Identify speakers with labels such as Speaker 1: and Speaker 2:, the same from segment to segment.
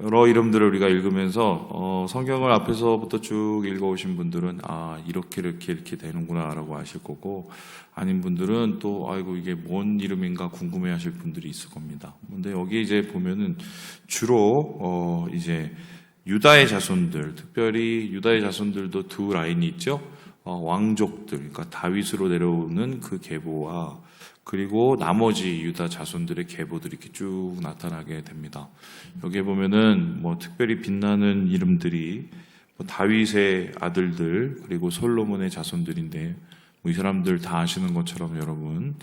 Speaker 1: 여러 이름들을 우리가 읽으면서 성경을 앞에서부터 쭉 읽어오신 분들은 이렇게 되는구나라고 아실 거고, 아닌 분들은 또 아이고 이게 뭔 이름인가 궁금해하실 분들이 있을 겁니다. 근데 여기 이제 보면은 주로 이제 유다의 자손들, 특별히 유다의 자손들도 두 라인이 있죠. 왕족들, 그러니까 다윗으로 내려오는 그 계보와 그리고 나머지 유다 자손들의 계보들이 이렇게 쭉 나타나게 됩니다. 여기에 보면은 특별히 빛나는 이름들이 다윗의 아들들 그리고 솔로몬의 자손들인데, 이 사람들 다 아시는 것처럼 여러분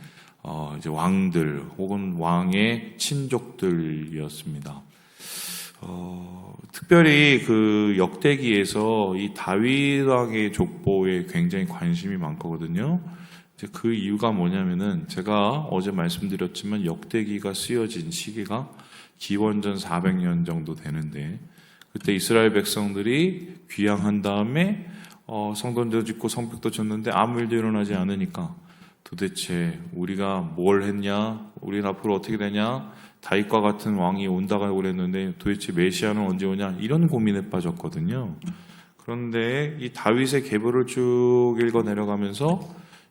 Speaker 1: 이제 왕들 혹은 왕의 친족들이었습니다. 특별히 그 역대기에서 이 다윗 왕의 족보에 굉장히 관심이 많거든요. 그 이유가 뭐냐면은 제가 어제 말씀드렸지만 역대기가 쓰여진 시기가 기원전 400년 정도 되는데, 그때 이스라엘 백성들이 귀향한 다음에 성전도 짓고 성벽도 졌는데 아무 일도 일어나지 않으니까 도대체 우리가 뭘 했냐, 우리는 앞으로 어떻게 되냐, 다윗과 같은 왕이 온다고 그랬는데 도대체 메시아는 언제 오냐, 이런 고민에 빠졌거든요. 그런데 이 다윗의 계보를 쭉 읽어 내려가면서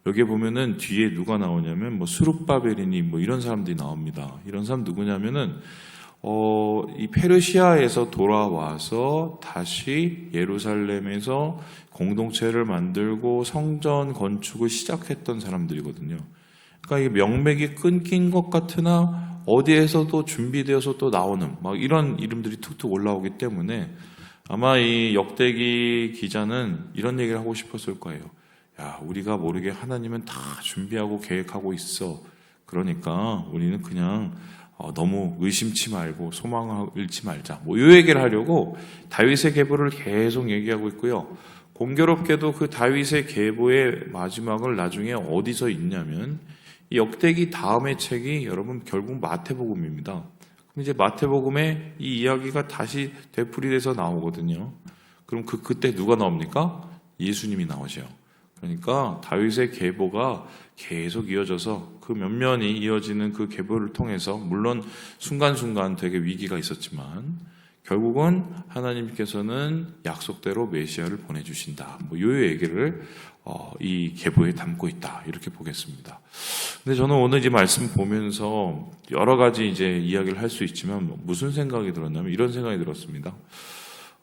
Speaker 1: 여기에 보면은 뒤에 누가 나오냐면 스룹바벨이니 이런 사람들이 나옵니다. 이런 사람 누구냐면은 이 페르시아에서 돌아와서 다시 예루살렘에서 공동체를 만들고 성전 건축을 시작했던 사람들이거든요. 그러니까 이게 명맥이 끊긴 것 같으나 어디에서도 준비되어서 또 나오는 이런 이름들이 툭툭 올라오기 때문에 아마 이 역대기 기자는 이런 얘기를 하고 싶었을 거예요. 야, 우리가 모르게 하나님은 다 준비하고 계획하고 있어. 그러니까 우리는 그냥 너무 의심치 말고 소망을 잃지 말자. 이 얘기를 하려고 다윗의 계보를 계속 얘기하고 있고요. 공교롭게도 그 다윗의 계보의 마지막을 나중에 어디서 읽냐면 이 역대기 다음의 책이 여러분 결국 마태복음입니다. 그럼 이제 마태복음에 이 이야기가 다시 되풀이돼서 나오거든요. 그럼 그때 누가 나옵니까? 예수님이 나오죠. 그러니까 다윗의 계보가 계속 이어져서 그 면면이 이어지는 그 계보를 통해서 물론 순간순간 되게 위기가 있었지만 결국은 하나님께서는 약속대로 메시아를 보내주신다. 이 얘기를 이 계보에 담고 있다. 이렇게 보겠습니다. 근데 저는 오늘 이 말씀 보면서 여러 가지 이제 이야기를 할 수 있지만 무슨 생각이 들었냐면 이런 생각이 들었습니다.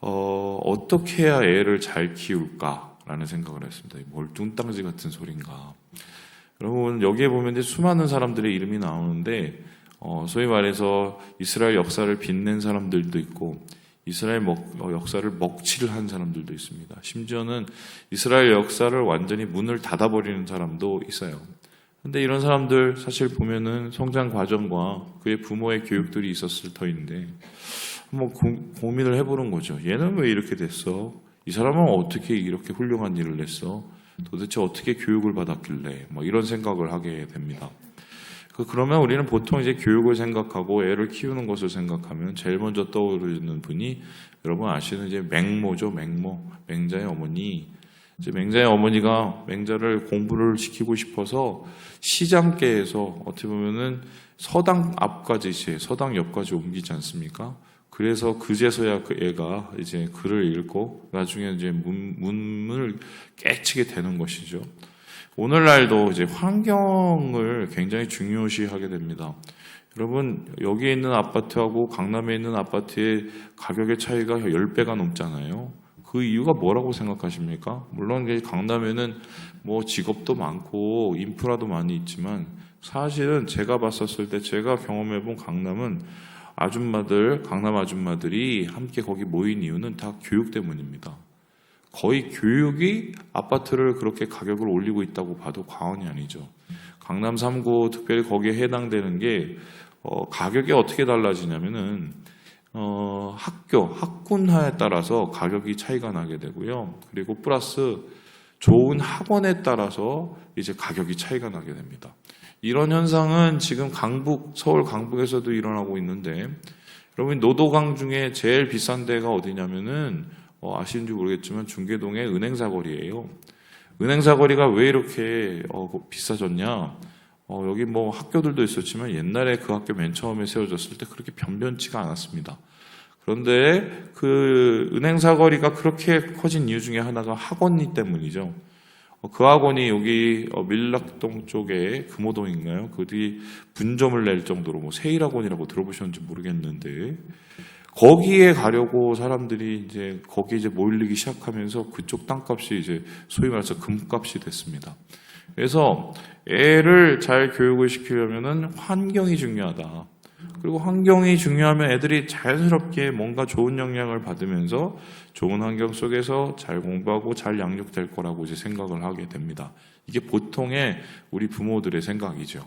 Speaker 1: 어떻게 해야 애를 잘 키울까? 라는 생각을 했습니다. 뭘 뚱땅지 같은 소린가. 여러분 여기에 보면 이제 수많은 사람들의 이름이 나오는데 소위 말해서 이스라엘 역사를 빛낸 사람들도 있고 이스라엘 역사를 먹칠을 한 사람들도 있습니다. 심지어는 이스라엘 역사를 완전히 문을 닫아버리는 사람도 있어요. 근데 이런 사람들 사실 보면은 성장 과정과 그의 부모의 교육들이 있었을 터인데 한번 고민을 해보는 거죠. 얘는 왜 이렇게 됐어? 이 사람은 어떻게 이렇게 훌륭한 일을 했어? 도대체 어떻게 교육을 받았길래? 이런 생각을 하게 됩니다. 그러면 우리는 보통 이제 교육을 생각하고 애를 키우는 것을 생각하면 제일 먼저 떠오르는 분이 여러분 아시는 이제 맹모죠, 맹자의 어머니. 이제 맹자의 어머니가 맹자를 공부를 시키고 싶어서 시장계에서 어떻게 보면은 서당 앞까지 서당 옆까지 옮기지 않습니까? 그래서 그제서야 그 애가 이제 글을 읽고 나중에 이제 문을 깨치게 되는 것이죠. 오늘날도 이제 환경을 굉장히 중요시하게 됩니다. 여러분 여기에 있는 아파트하고 강남에 있는 아파트의 가격의 차이가 10배가 넘잖아요. 그 이유가 뭐라고 생각하십니까? 물론 강남에는 직업도 많고 인프라도 많이 있지만 사실은 제가 봤었을 때 제가 경험해본 강남은 강남 아줌마들이 함께 거기 모인 이유는 다 교육 때문입니다. 거의 교육이 아파트를 그렇게 가격을 올리고 있다고 봐도 과언이 아니죠. 강남 3구 특별히 거기에 해당되는 게 가격이 어떻게 달라지냐면은 학군화에 따라서 가격이 차이가 나게 되고요. 그리고 플러스 좋은 학원에 따라서 이제 가격이 차이가 나게 됩니다. 이런 현상은 지금 서울 강북에서도 일어나고 있는데, 여러분 노도강 중에 제일 비싼 데가 어디냐면은 아시는지 모르겠지만 중계동의 은행사거리예요. 은행사거리가 왜 이렇게 비싸졌냐? 여기 뭐 학교들도 있었지만 옛날에 그 학교 맨 처음에 세워졌을 때 그렇게 변변치가 않았습니다. 그런데 그 은행 사거리가 그렇게 커진 이유 중에 하나가 학원이 때문이죠. 그 학원이 여기 밀락동 쪽에 금호동인가요? 그들이 분점을 낼 정도로 뭐 세일학원이라고 들어보셨는지 모르겠는데 거기에 가려고 사람들이 이제 거기에 이제 몰리기 시작하면서 그쪽 땅값이 이제 소위 말해서 금값이 됐습니다. 그래서 애를 잘 교육을 시키려면은 환경이 중요하다. 그리고 환경이 중요하면 애들이 자연스럽게 뭔가 좋은 영향을 받으면서 좋은 환경 속에서 잘 공부하고 잘 양육될 거라고 이제 생각을 하게 됩니다. 이게 보통의 우리 부모들의 생각이죠.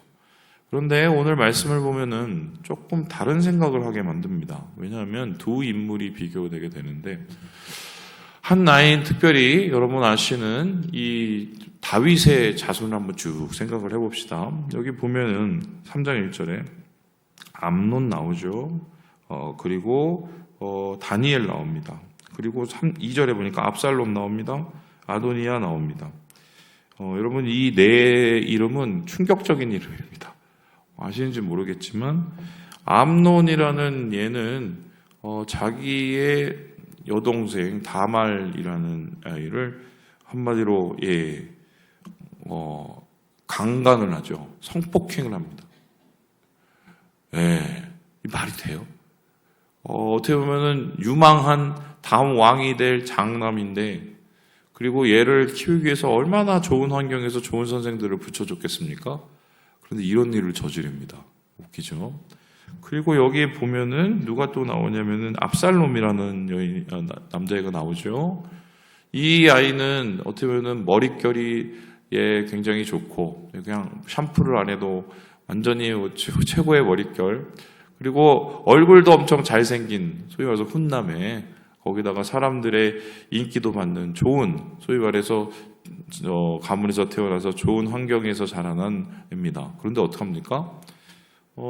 Speaker 1: 그런데 오늘 말씀을 보면은 조금 다른 생각을 하게 만듭니다. 왜냐하면 두 인물이 비교되게 되는데 한 나인 특별히 여러분 아시는 이 다윗의 자손을 한번 쭉 생각을 해봅시다. 여기 보면은 3장 1절에 암논 나오죠. 그리고 다니엘 나옵니다. 그리고 2절에 보니까 압살롬 나옵니다. 아도니아 나옵니다. 여러분 이 네 이름은 충격적인 이름입니다. 아시는지 모르겠지만 암논이라는 얘는 자기의 여동생 다말이라는 아이를 한마디로 강간을 하죠. 성폭행을 합니다. 이 말이 돼요? 어떻게 보면은 유망한 다음 왕이 될 장남인데, 그리고 얘를 키우기 위해서 얼마나 좋은 환경에서 좋은 선생들을 붙여줬겠습니까? 그런데 이런 일을 저지릅니다. 웃기죠? 그리고 여기에 보면은 누가 또 나오냐면은 압살롬이라는 남자애가 나오죠. 이 아이는 어떻게 보면은 머릿결이 굉장히 좋고, 그냥 샴푸를 안 해도 완전히 최고의 머릿결, 그리고 얼굴도 엄청 잘생긴 소위 말해서 훈남에, 거기다가 사람들의 인기도 받는 좋은, 소위 말해서 가문에서 태어나서 좋은 환경에서 자라난 애입니다. 그런데 어떡합니까?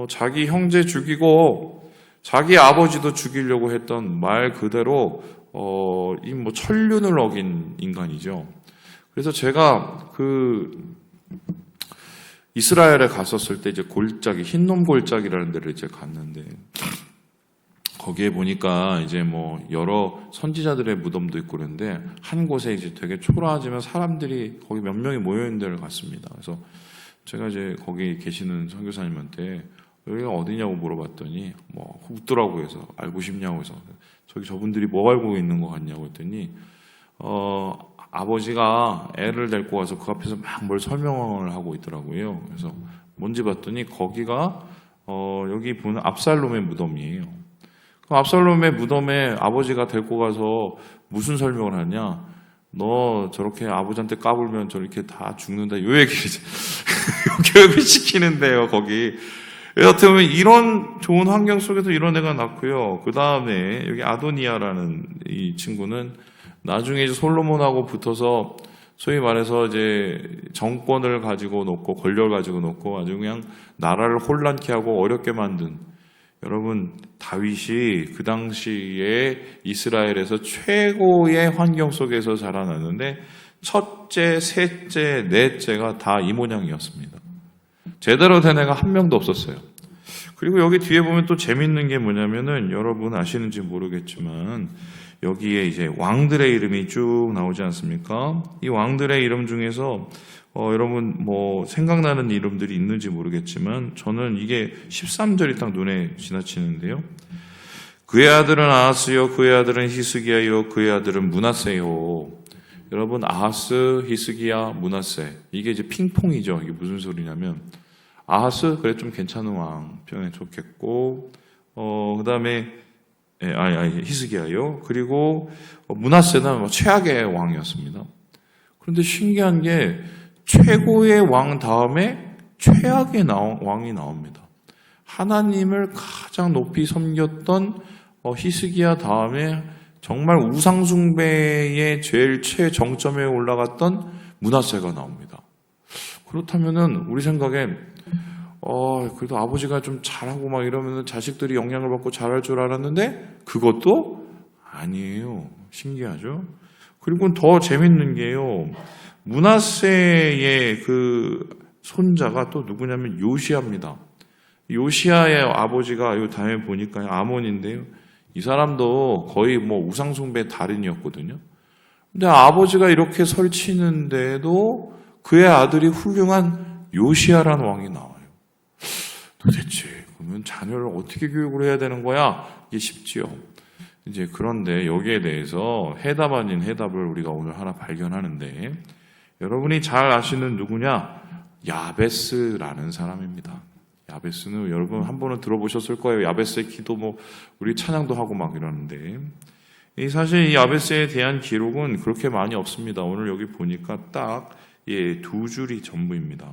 Speaker 1: 자기 형제 죽이고 자기 아버지도 죽이려고 했던 말 그대로 이 뭐 천륜을 어긴 인간이죠. 그래서 제가 이스라엘에 갔었을 때 이제 골짜기, 흰놈 골짜기라는 데를 이제 갔는데, 거기에 보니까 이제 뭐 여러 선지자들의 무덤도 있고 그런데 한 곳에 이제 되게 초라하지만 사람들이 거기 몇 명이 모여 있는 데를 갔습니다. 그래서 제가 이제 거기 계시는 선교사님한테 여기가 어디냐고 물어봤더니 뭐 웃더라고요. 해서 알고 싶냐고 해서 저분들이 뭐 알고 있는 것 같냐고 했더니 아버지가 애를 데리고 와서 그 앞에서 막 뭘 설명을 하고 있더라고요. 그래서 뭔지 봤더니 거기가 여기 보는 압살롬의 무덤이에요. 압살롬의 무덤에 아버지가 데리고 가서 무슨 설명을 하냐? 너 저렇게 아버지한테 까불면 저렇게 다 죽는다. 요 얘기를 교육을 시키는데요, 거기. 어떻게 보면 이런 좋은 환경 속에서 이런 애가 낳고요. 그 다음에 여기 아도니아라는 이 친구는 나중에 이제 솔로몬하고 붙어서 소위 말해서 이제 정권을 가지고 놓고 권력을 가지고 놓고 아주 그냥 나라를 혼란케 하고 어렵게 만든, 여러분 다윗이 그 당시에 이스라엘에서 최고의 환경 속에서 자라났는데 첫째, 셋째, 넷째가 다 이 모양이었습니다. 제대로 된 애가 한 명도 없었어요. 그리고 여기 뒤에 보면 또 재밌는 게 뭐냐면은, 여러분 아시는지 모르겠지만 여기에 이제 왕들의 이름이 쭉 나오지 않습니까? 이 왕들의 이름 중에서 여러분 뭐 생각나는 이름들이 있는지 모르겠지만 저는 이게 13절이 딱 눈에 지나치는데요. 그의 아들은 아하스요, 그의 아들은 히스기야요, 그의 아들은 므낫세요. 여러분 아하스, 히스기야, 므낫세, 이게 이제 핑퐁이죠. 이게 무슨 소리냐면, 아하스 그래 좀 괜찮은 왕 표현이 좋겠고, 그 다음에 히스기야요. 그리고 므낫세는 최악의 왕이었습니다. 그런데 신기한 게 최고의 왕 다음에 최악의 왕이 나옵니다. 하나님을 가장 높이 섬겼던 히스기야 다음에 정말 우상숭배의 제일 최정점에 올라갔던 므낫세가 나옵니다. 그렇다면은 우리 생각엔 그래도 아버지가 좀 잘하고 막 이러면은 자식들이 영향을 받고 잘할 줄 알았는데 그것도 아니에요. 신기하죠? 그리고 더 재밌는 게요. 므낫세의 그 손자가 또 누구냐면 요시아입니다. 요시아의 아버지가 요 다음에 보니까 아몬인데요. 이 사람도 거의 뭐 우상숭배 달인이었거든요. 근데 아버지가 이렇게 설치는데도 그의 아들이 훌륭한 요시아라는 왕이 나와요. 도대체 그러면 자녀를 어떻게 교육을 해야 되는 거야? 이게 쉽지요. 이제 그런데 여기에 대해서 해답 아닌 해답을 우리가 오늘 하나 발견하는데, 여러분이 잘 아시는 누구냐? 야베스라는 사람입니다. 야베스는 여러분 한 번은 들어보셨을 거예요. 야베스의 기도 뭐 우리 찬양도 하고 막 이러는데, 사실 이 야베스에 대한 기록은 그렇게 많이 없습니다. 오늘 여기 보니까 딱 두 줄이 전부입니다.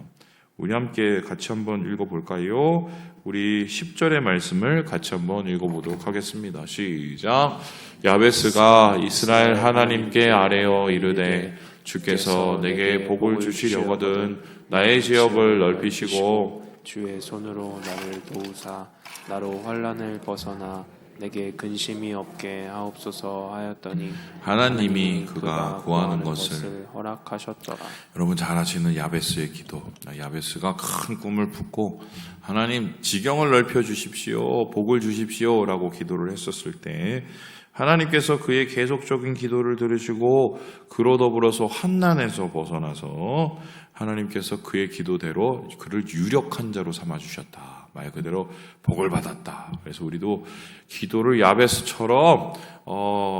Speaker 1: 우리 함께 같이 한번 읽어볼까요? 우리 10절의 말씀을 같이 한번 읽어보도록 하겠습니다. 시작. 야베스가 이스라엘 하나님께 아뢰어 이르되 주께서 내게 복을 주시려거든 나의 지역을 넓히시고
Speaker 2: 주의 손으로 나를 도우사 나로 환난을 벗어나 내게 근심이 없게 하옵소서 하였더니
Speaker 1: 하나님이 그가 구하는 것을
Speaker 2: 허락하셨더라.
Speaker 1: 여러분 잘 아시는 야베스의 기도. 야베스가 큰 꿈을 품고 하나님 지경을 넓혀 주십시오, 복을 주십시오 라고 기도를 했었을 때 하나님께서 그의 계속적인 기도를 들으시고 그로 더불어서 환난에서 벗어나서 하나님께서 그의 기도대로 그를 유력한 자로 삼아주셨다. 말 그대로 복을 받았다. 그래서 우리도 기도를 야베스처럼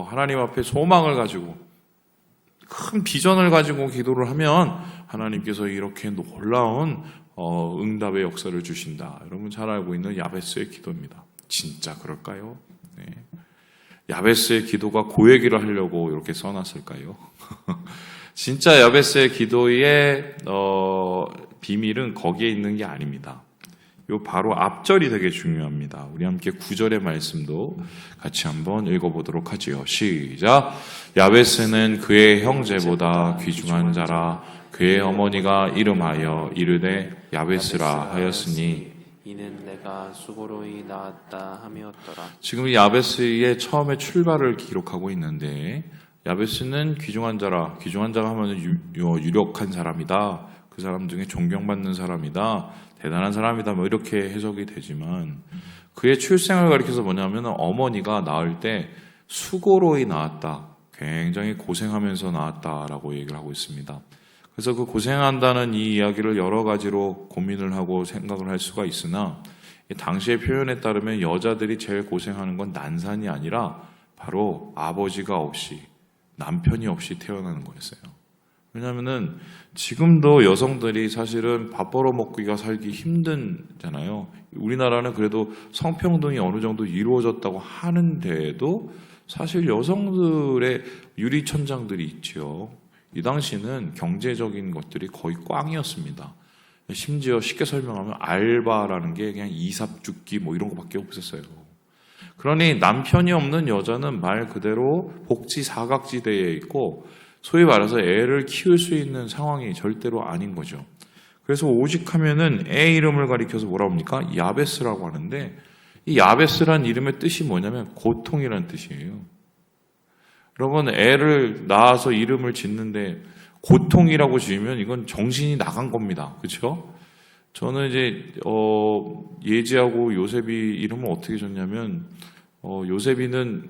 Speaker 1: 하나님 앞에 소망을 가지고 큰 비전을 가지고 기도를 하면 하나님께서 이렇게 놀라운 응답의 역사를 주신다. 여러분 잘 알고 있는 야베스의 기도입니다. 진짜 그럴까요? 네. 야베스의 기도가 그 얘기를 하려고 이렇게 써놨을까요? 진짜 야베스의 기도의 비밀은 거기에 있는 게 아닙니다. 요 바로 앞절이 되게 중요합니다. 우리 함께 9절의 말씀도 같이 한번 읽어보도록 하지요. 시작. 야베스는 그의 형제보다 귀중한 자라 그의 어머니가 이름하여 이르되 야베스라 하였으니
Speaker 2: 이는 내가 수고로이 낳았다 함이었더라.
Speaker 1: 지금 이 야베스의 처음에 출발을 기록하고 있는데, 야베스는 귀중한 자라, 귀중한 자가 하면 유력한 사람이다, 그 사람 중에 존경받는 사람이다, 대단한 사람이다, 뭐 이렇게 해석이 되지만 그의 출생을 가리켜서 뭐냐면 어머니가 낳을 때 수고로이 낳았다, 굉장히 고생하면서 낳았다라고 얘기를 하고 있습니다. 그래서 그 고생한다는 이 이야기를 여러 가지로 고민을 하고 생각을 할 수가 있으나 당시의 표현에 따르면 여자들이 제일 고생하는 건 난산이 아니라 바로 아버지가 없이, 남편이 없이 태어나는 거였어요. 왜냐하면은 지금도 여성들이 사실은 밥 벌어먹기가 살기 힘든잖아요. 우리나라는 그래도 성평등이 어느 정도 이루어졌다고 하는데도 사실 여성들의 유리천장들이 있지요. 이 당시는 경제적인 것들이 거의 꽝이었습니다. 심지어 쉽게 설명하면 알바라는 게 그냥 이삽죽기 뭐 이런 거밖에 없었어요. 그러니 남편이 없는 여자는 말 그대로 복지 사각지대에 있고 소위 말해서 애를 키울 수 있는 상황이 절대로 아닌 거죠. 그래서 오직 하면은 애 이름을 가리켜서 뭐라고 합니까? 야베스라고 하는데, 이 야베스란 이름의 뜻이 뭐냐면 고통이라는 뜻이에요. 여러분, 애를 낳아서 이름을 짓는데 고통이라고 지으면 이건 정신이 나간 겁니다. 그렇죠? 저는 이제 예지하고 요셉이 이름을 어떻게 줬냐면, 요셉이는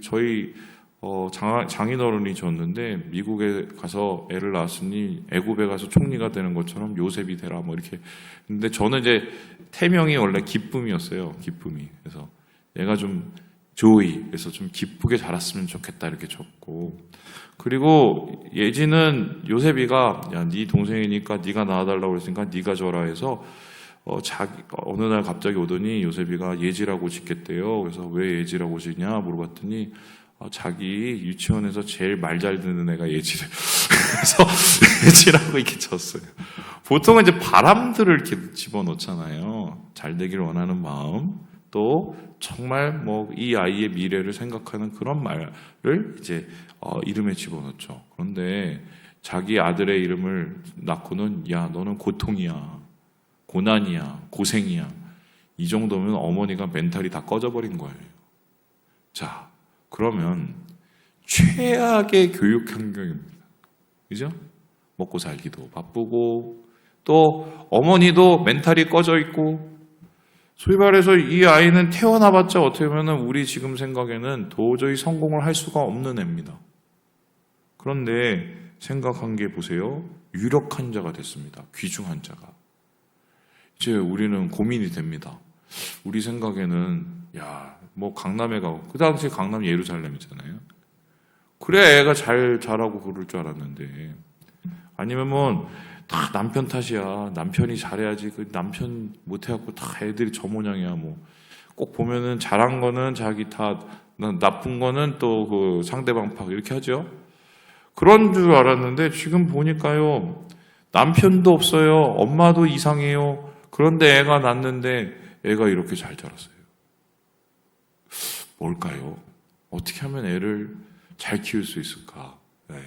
Speaker 1: 저희 장인어른이 줬는데, 미국에 가서 애를 낳았으니 애굽에 가서 총리가 되는 것처럼 요셉이 되라 뭐 이렇게. 근데 저는 이제 태명이 원래 기쁨이었어요. 기쁨이. 그래서 얘가 좀 조이, 그래서 좀 기쁘게 자랐으면 좋겠다 이렇게 줬고, 그리고 예지는 요셉이가 야, 네 동생이니까 네가 낳아달라고 그랬으니까 네가 줘라 해서 어느 날 갑자기 오더니 요셉이가 예지라고 짓겠대요. 그래서 왜 예지라고 짓냐 물어봤더니 자기 유치원에서 제일 말 잘 듣는 애가 예지래. 그래서 예지라고 이렇게 졌어요. 보통은 이제 바람들을 이렇게 집어넣잖아요. 잘 되기를 원하는 마음, 또 정말 뭐 이 아이의 미래를 생각하는 그런 말을 이제 이름에 집어넣죠. 그런데 자기 아들의 이름을 낳고는 야 너는 고통이야, 고난이야, 고생이야, 이 정도면 어머니가 멘탈이 다 꺼져버린 거예요. 자, 그러면 최악의 교육 환경입니다. 그죠? 먹고 살기도 바쁘고 또 어머니도 멘탈이 꺼져 있고, 소위 말해서 이 아이는 태어나봤자 어떻게 보면 우리 지금 생각에는 도저히 성공을 할 수가 없는 애입니다. 그런데 생각한 게 보세요. 유력 환자가 됐습니다. 귀중 환자가. 이제 우리는 고민이 됩니다. 우리 생각에는 뭐 강남에 가고, 그 당시 강남 예루살렘이잖아요. 그래 애가 잘 자라고 그럴 줄 알았는데, 아니면 뭐 다 남편 탓이야. 남편이 잘해야지. 그 남편 못해갖고 다 애들이 저 모양이야. 뭐 꼭 보면은 잘한 거는 자기 탓, 나쁜 거는 또 그 상대방 탓 이렇게 하죠. 그런 줄 알았는데 지금 보니까요, 남편도 없어요. 엄마도 이상해요. 그런데 애가 낳는데 애가 이렇게 잘 자랐어요. 뭘까요? 어떻게 하면 애를 잘 키울 수 있을까? 네.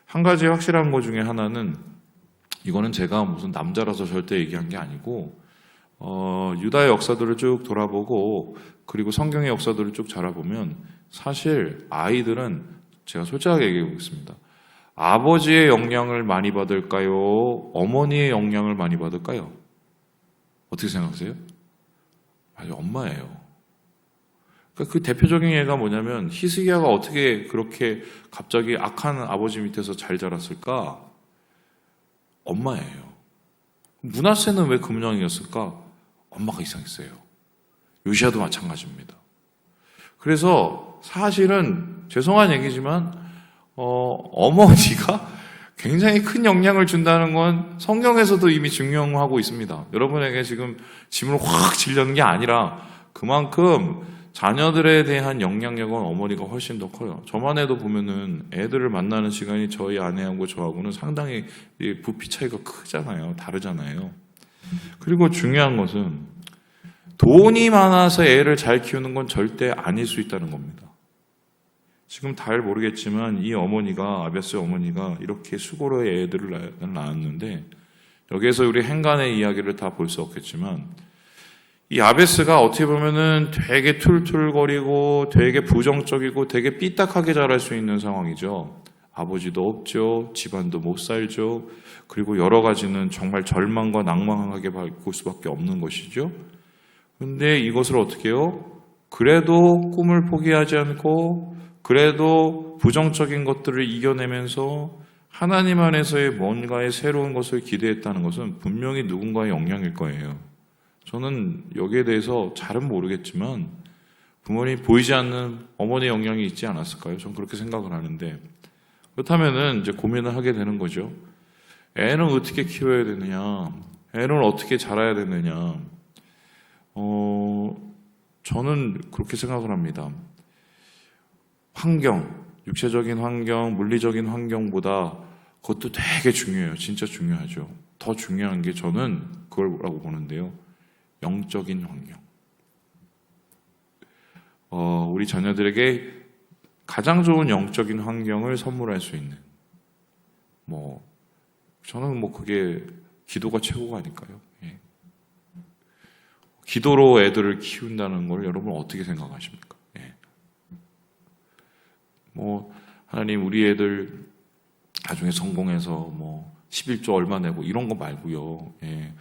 Speaker 1: 한 가지 확실한 것 중에 하나는, 이거는 제가 무슨 남자라서 절대 얘기한 게 아니고, 유다의 역사들을 쭉 돌아보고 그리고 성경의 역사들을 쭉 자라보면 사실 아이들은, 제가 솔직하게 얘기해 보겠습니다. 아버지의 영향을 많이 받을까요? 어머니의 영향을 많이 받을까요? 어떻게 생각하세요? 아니, 엄마예요. 그러니까 그 대표적인 예가 뭐냐면, 히스기야가 어떻게 그렇게 갑자기 악한 아버지 밑에서 잘 자랐을까? 엄마예요. 므낫세는 왜 그 모양이었을까? 엄마가 이상했어요. 요시야도 마찬가지입니다. 그래서 사실은 죄송한 얘기지만 어머니가 굉장히 큰 영향을 준다는 건 성경에서도 이미 증명하고 있습니다. 여러분에게 지금 짐을 확 지려는 게 아니라 그만큼 자녀들에 대한 영향력은 어머니가 훨씬 더 커요. 저만 해도 보면은 애들을 만나는 시간이 저희 아내하고 저하고는 상당히 부피 차이가 크잖아요. 다르잖아요. 그리고 중요한 것은 돈이 많아서 애를 잘 키우는 건 절대 아닐 수 있다는 겁니다. 지금 잘 모르겠지만 이 어머니가, 아베스 어머니가 이렇게 수고로 애들을 낳았는데, 여기에서 우리 행간의 이야기를 다 볼 수 없겠지만, 이 아베스가 어떻게 보면은 되게 툴툴거리고 되게 부정적이고 되게 삐딱하게 자랄 수 있는 상황이죠. 아버지도 없죠. 집안도 못 살죠. 그리고 여러 가지는 정말 절망과 낭망하게 바꿀 수밖에 없는 것이죠. 근데 이것을 어떻게 해요? 그래도 꿈을 포기하지 않고 그래도 부정적인 것들을 이겨내면서 하나님 안에서의 뭔가의 새로운 것을 기대했다는 것은 분명히 누군가의 영향일 거예요. 저는 여기에 대해서 잘은 모르겠지만 부모님 보이지 않는 어머니의 영향이 있지 않았을까요? 저는 그렇게 생각을 하는데, 그렇다면은 이제 고민을 하게 되는 거죠. 애는 어떻게 키워야 되느냐? 애는 어떻게 자라야 되느냐? 저는 그렇게 생각을 합니다. 환경, 육체적인 환경, 물리적인 환경보다 그것도 되게 중요해요. 진짜 중요하죠. 더 중요한 게 저는 그거라고 보는데요. 영적인 환경. 우리 자녀들에게 가장 좋은 영적인 환경을 선물할 수 있는, 저는 그게 기도가 최고가 아닐까요? 예. 기도로 애들을 키운다는 걸 여러분 어떻게 생각하십니까? 예. 하나님 우리 애들 나중에 성공해서 11조 얼마 내고 이런 거 말고요. 예.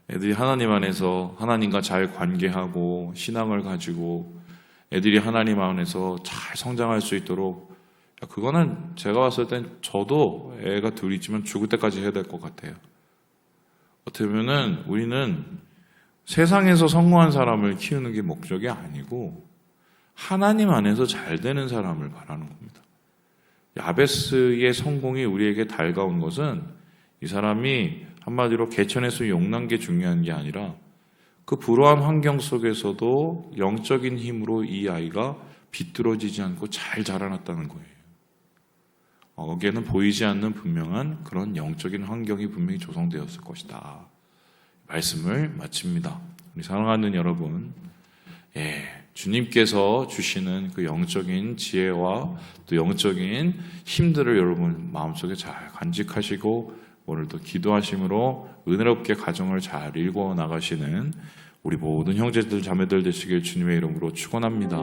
Speaker 1: 애들이 하나님 안에서 하나님과 잘 관계하고 신앙을 가지고 애들이 하나님 안에서 잘 성장할 수 있도록, 그거는 제가 봤을 땐 저도 애가 둘 있지만 죽을 때까지 해야 될 것 같아요. 어떻게 보면은 우리는 세상에서 성공한 사람을 키우는 게 목적이 아니고 하나님 안에서 잘 되는 사람을 바라는 겁니다. 야베스의 성공이 우리에게 달가운 것은 이 사람이 한마디로 개천에서 용난 게 중요한 게 아니라 그 불우한 환경 속에서도 영적인 힘으로 이 아이가 비뚤어지지 않고 잘 자라났다는 거예요. 거기에는 보이지 않는 분명한 그런 영적인 환경이 분명히 조성되었을 것이다. 말씀을 마칩니다. 우리 사랑하는 여러분, 주님께서 주시는 그 영적인 지혜와 또 영적인 힘들을 여러분 마음속에 잘 간직하시고 오늘도 기도하심으로 은혜롭게 가정을 잘 일궈 나가시는 우리 모든 형제들 자매들 되시길 주님의 이름으로 축원합니다.